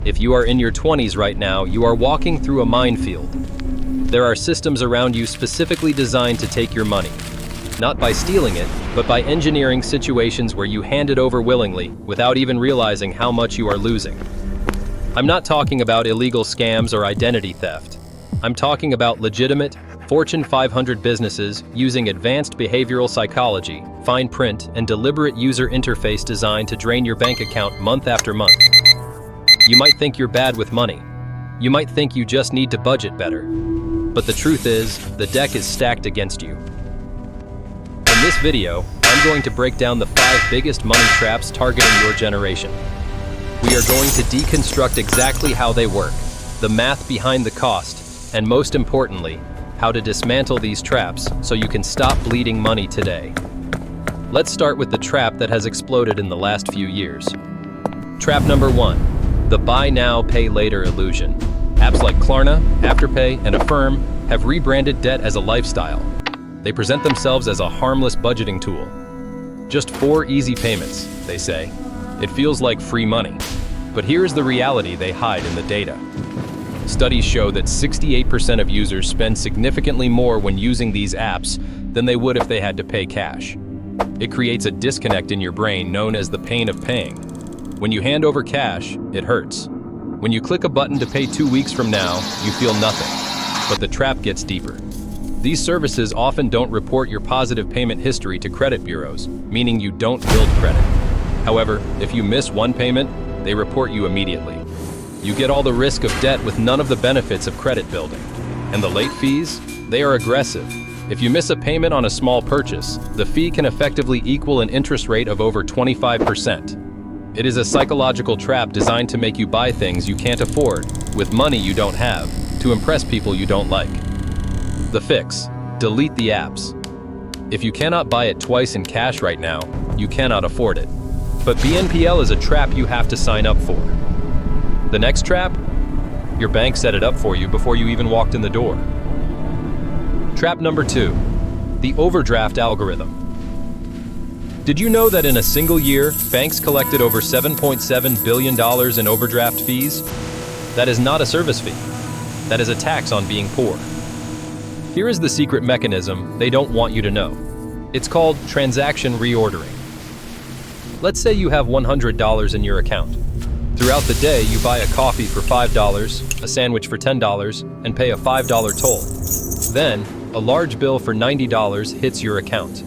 If you are in your 20s right now, you are walking through a minefield. There are systems around you specifically designed to take your money. Not by stealing it, but by engineering situations where you hand it over willingly without even realizing how much you are losing. I'm not talking about illegal scams or identity theft. I'm talking about legitimate, Fortune 500 businesses using advanced behavioral psychology, fine print, and deliberate user interface designed to drain your bank account month after month. You might think you're bad with money. You might think you just need to budget better. But the truth is, the deck is stacked against you. In this video, I'm going to break down the 5 biggest money traps targeting your generation. We are going to deconstruct exactly how they work, the math behind the cost, and most importantly, how to dismantle these traps so you can stop bleeding money today. Let's start with the trap that has exploded in the last few years. Trap number 1, the buy now, pay later illusion. Apps like Klarna, Afterpay, and Affirm have rebranded debt as a lifestyle. They present themselves as a harmless budgeting tool. Just 4 easy payments, they say. It feels like free money. But here's the reality they hide in the data. Studies show that 68% of users spend significantly more when using these apps than they would if they had to pay cash. It creates a disconnect in your brain known as the pain of paying. When you hand over cash, it hurts. When you click a button to pay 2 weeks from now, you feel nothing. But the trap gets deeper. These services often don't report your positive payment history to credit bureaus, meaning you don't build credit. However, if you miss one payment, they report you immediately. You get all the risk of debt with none of the benefits of credit building. And the late fees? They are aggressive. If you miss a payment on a small purchase, the fee can effectively equal an interest rate of over 25%. It is a psychological trap designed to make you buy things you can't afford, with money you don't have, to impress people you don't like. The fix: delete the apps. If you cannot buy it twice in cash right now, you cannot afford it. But BNPL is a trap you have to sign up for. The next trap? Your bank set it up for you before you even walked in the door. Trap number 2, the overdraft algorithm. Did you know that in a single year, banks collected over $7.7 billion in overdraft fees? That is not a service fee. That is a tax on being poor. Here is the secret mechanism they don't want you to know. It's called transaction reordering. Let's say you have $100 in your account. Throughout the day, you buy a coffee for $5, a sandwich for $10, and pay a $5 toll. Then, a large bill for $90 hits your account.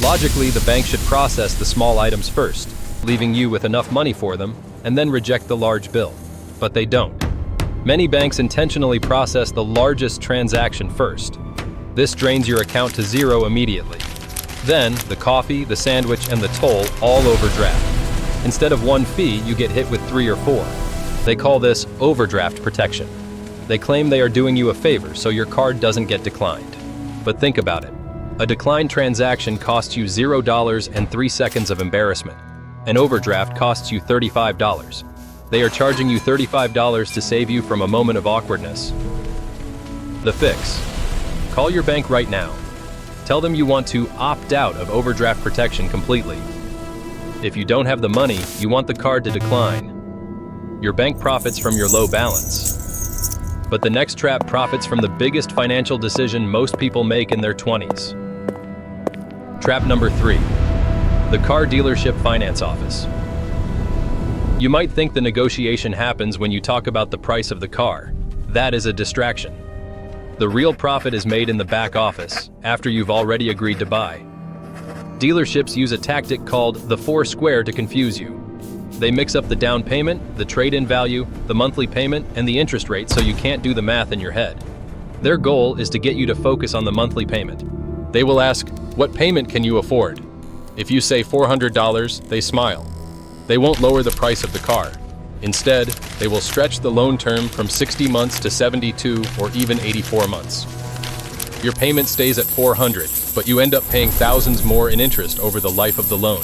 Logically, the bank should process the small items first, leaving you with enough money for them, and then reject the large bill. But they don't. Many banks intentionally process the largest transaction first. This drains your account to zero immediately. Then, the coffee, the sandwich, and the toll all overdraft. Instead of one fee, you get hit with 3 or 4. They call this overdraft protection. They claim they are doing you a favor so your card doesn't get declined. But think about it. A declined transaction costs you $0 and 3 seconds of embarrassment. An overdraft costs you $35. They are charging you $35 to save you from a moment of awkwardness. The fix: call your bank right now. Tell them you want to opt out of overdraft protection completely. If you don't have the money, you want the card to decline. Your bank profits from your low balance. But the next trap profits from the biggest financial decision most people make in their 20s. Trap number 3, the car dealership finance office. You might think the negotiation happens when you talk about the price of the car. That is a distraction. The real profit is made in the back office, after you've already agreed to buy. Dealerships use a tactic called the 4 square to confuse you. They mix up the down payment, the trade-in value, the monthly payment, and the interest rate so you can't do the math in your head. Their goal is to get you to focus on the monthly payment. They will ask, "What payment can you afford?" If you say $400, they smile. They won't lower the price of the car. Instead, they will stretch the loan term from 60 months to 72 or even 84 months. Your payment stays at $400, but you end up paying thousands more in interest over the life of the loan.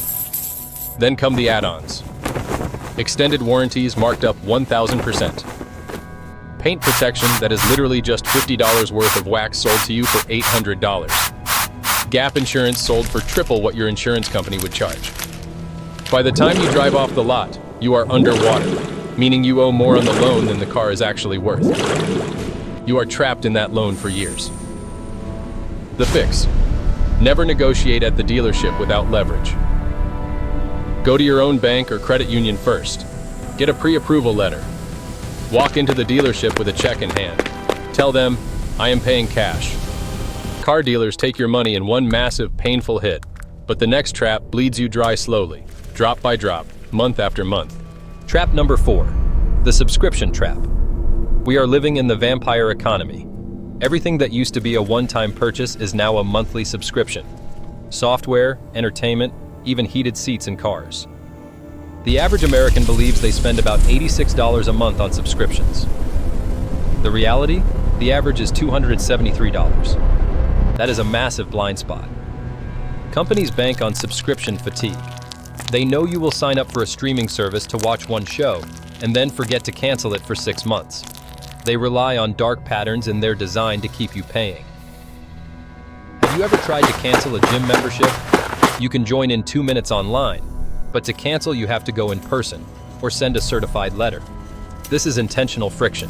Then come the add-ons. Extended warranties marked up 1,000%. Paint protection that is literally just $50 worth of wax sold to you for $800. Gap insurance sold for triple what your insurance company would charge. By the time you drive off the lot, you are underwater. meaning you owe more on the loan than the car is actually worth. You are trapped in that loan for years. The fix: never negotiate at the dealership without leverage. Go to your own bank or credit union first. Get a pre-approval letter. Walk into the dealership with a check in hand. Tell them, I am paying cash. Car dealers take your money in one massive, painful hit, but the next trap bleeds you dry slowly, drop by drop, month after month. Trap number 4, the subscription trap. We are living in the vampire economy. Everything that used to be a one-time purchase is now a monthly subscription. Software, entertainment, even heated seats in cars. The average American believes they spend about $86 a month on subscriptions. The reality? The average is $273. That is a massive blind spot. Companies bank on subscription fatigue. They know you will sign up for a streaming service to watch one show and then forget to cancel it for 6 months. They rely on dark patterns in their design to keep you paying. Have you ever tried to cancel a gym membership? You can join in 2 minutes online, but to cancel you have to go in person or send a certified letter. This is intentional friction.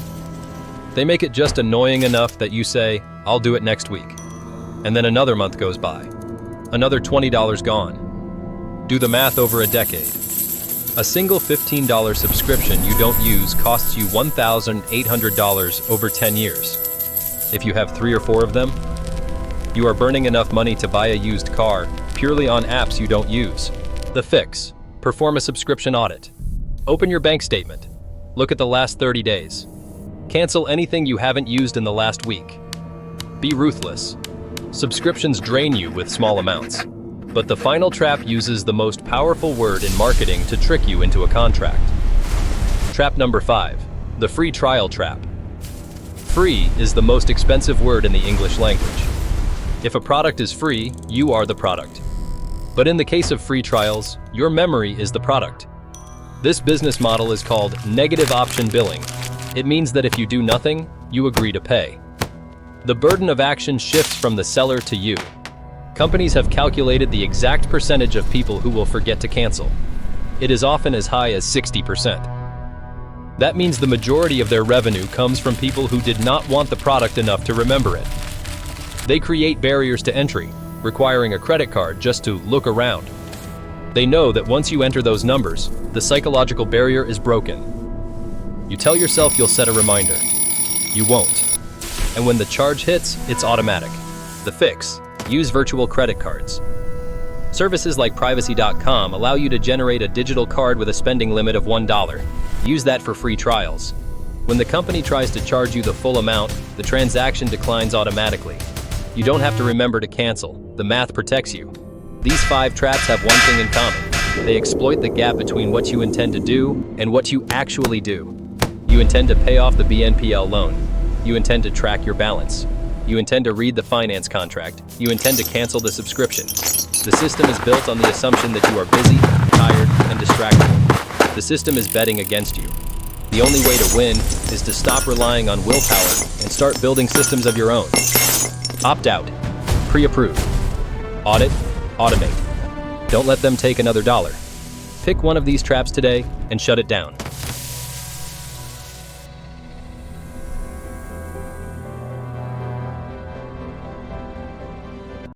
They make it just annoying enough that you say, I'll do it next week. And then another month goes by. Another $20 gone. Do the math over a decade. A single $15 subscription you don't use costs you $1,800 over 10 years. If you have 3 or 4 of them, you are burning enough money to buy a used car purely on apps you don't use. The fix: perform a subscription audit. Open your bank statement. Look at the last 30 days. Cancel anything you haven't used in the last week. Be ruthless. Subscriptions drain you with small amounts. But the final trap uses the most powerful word in marketing to trick you into a contract. Trap number 5, the free trial trap. Free is the most expensive word in the English language. If a product is free, you are the product. But in the case of free trials, your memory is the product. This business model is called negative option billing. It means that if you do nothing, you agree to pay. The burden of action shifts from the seller to you. Companies have calculated the exact percentage of people who will forget to cancel. It is often as high as 60%. That means the majority of their revenue comes from people who did not want the product enough to remember it. They create barriers to entry, requiring a credit card just to look around. They know that once you enter those numbers, the psychological barrier is broken. You tell yourself you'll set a reminder. You won't. And when the charge hits, it's automatic. The fix: use virtual credit cards. Services like privacy.com allow you to generate a digital card with a spending limit of $1. Use that for free trials. When the company tries to charge you the full amount, the transaction declines automatically. You don't have to remember to cancel. The math protects you. These 5 traps have one thing in common. They exploit the gap between what you intend to do and what you actually do. You intend to pay off the BNPL loan. You intend to track your balance. You intend to read the finance contract. You intend to cancel the subscription. The system is built on the assumption that you are busy, tired, and distractible. The system is betting against you. The only way to win is to stop relying on willpower and start building systems of your own. Opt out. Pre-approve. Audit. Automate. Don't let them take another dollar. Pick one of these traps today and shut it down.